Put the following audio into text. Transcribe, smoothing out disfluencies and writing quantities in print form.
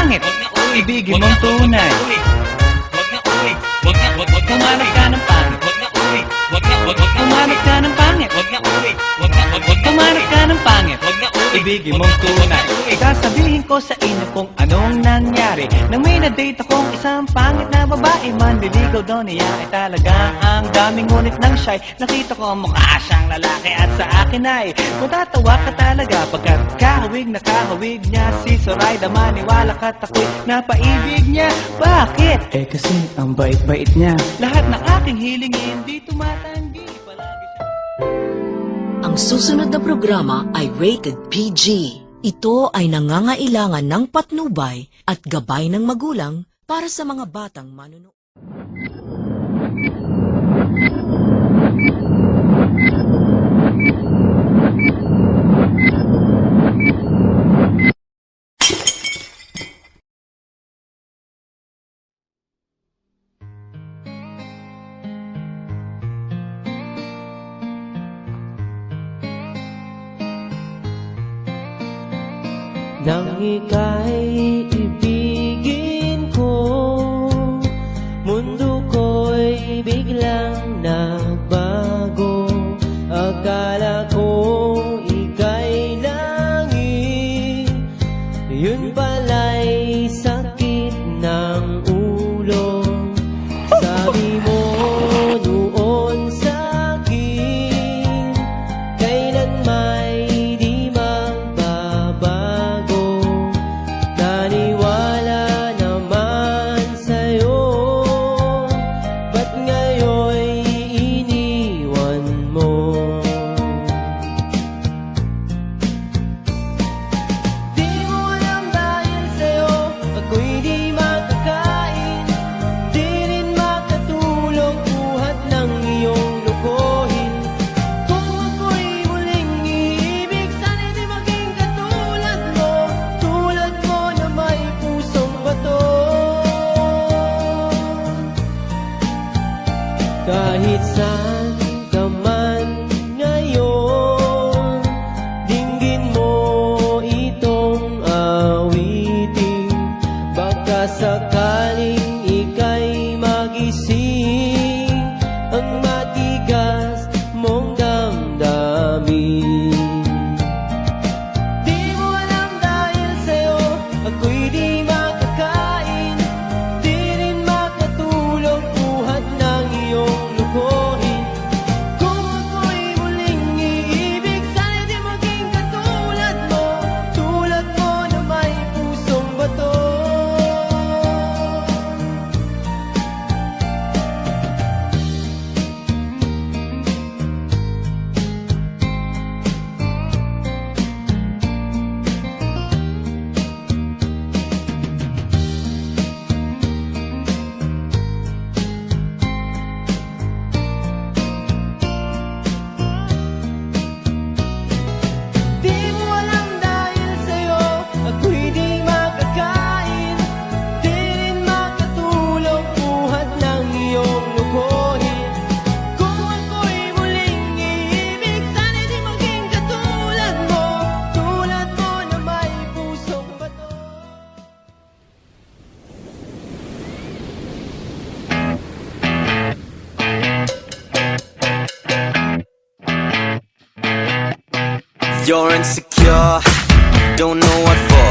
pangit, ibigin mong tunay. Humanap ka ng pangit, humanap ka ng pangit, humanap ka ng pangit, ibigin mong tunay. Sasabihin ko sa inyo kung anong nangyari nang may na-date akong isang pangit na babae. Manliligaw daw niya ay talaga ang daming ngunit ng shy. Nakita ko mukha siyang lalaki at sa akin ay matatawa ka talaga pagkat kahawig na kahawig niya. Si Zoraida, maniwala ka't ako'y napaibig niya. Bakit? Eh kasi ang bait-bait niya. Lahat ng aking hilingin di tumatanggi. Palagi siya. Ang susunod na programa ay rated PG. Ito ay nangangailangan ng patnubay at gabay ng magulang para sa mga batang manunood. Nang ika'y ibigin ko, mundo ko'y biglang nagbago. Akala ko ika'y langit, yun pala'y sakit ng ulo. Sabi mo noon sa'kin, kailan may di magbabago. Naniwala naman sa'yo, ba't ngayon'y iniwan mo? Di mo alam dahil sa'yo, ako'y di makakain, di rin makatulog buhat ng iyong lukohin. Kung ako'y muling iibig, sana'y di maging katulad mo, tulad mo na may pusong bato. Kahit saan ka man ngayon, dinggin mo itong awitin. Baka sakaling ika'y magising ang matigas mong damdamin. Di mo alam dahil sa'yo, ako'y di makakain, di rin makatulog buhat ng iyong lukohin. Kung ako'y muling iibig, sana'y di maging katulad mo, tulad mo na may pusong bato. Di mo alam dahil sa'yo, ako'y di makakain, di rin makatulog buhat ng iyong lukohin. Kung ako'y muling iibig, sana'y di maging katulad mo, tulad mo na may pusong bato. You're insecure, don't know what for.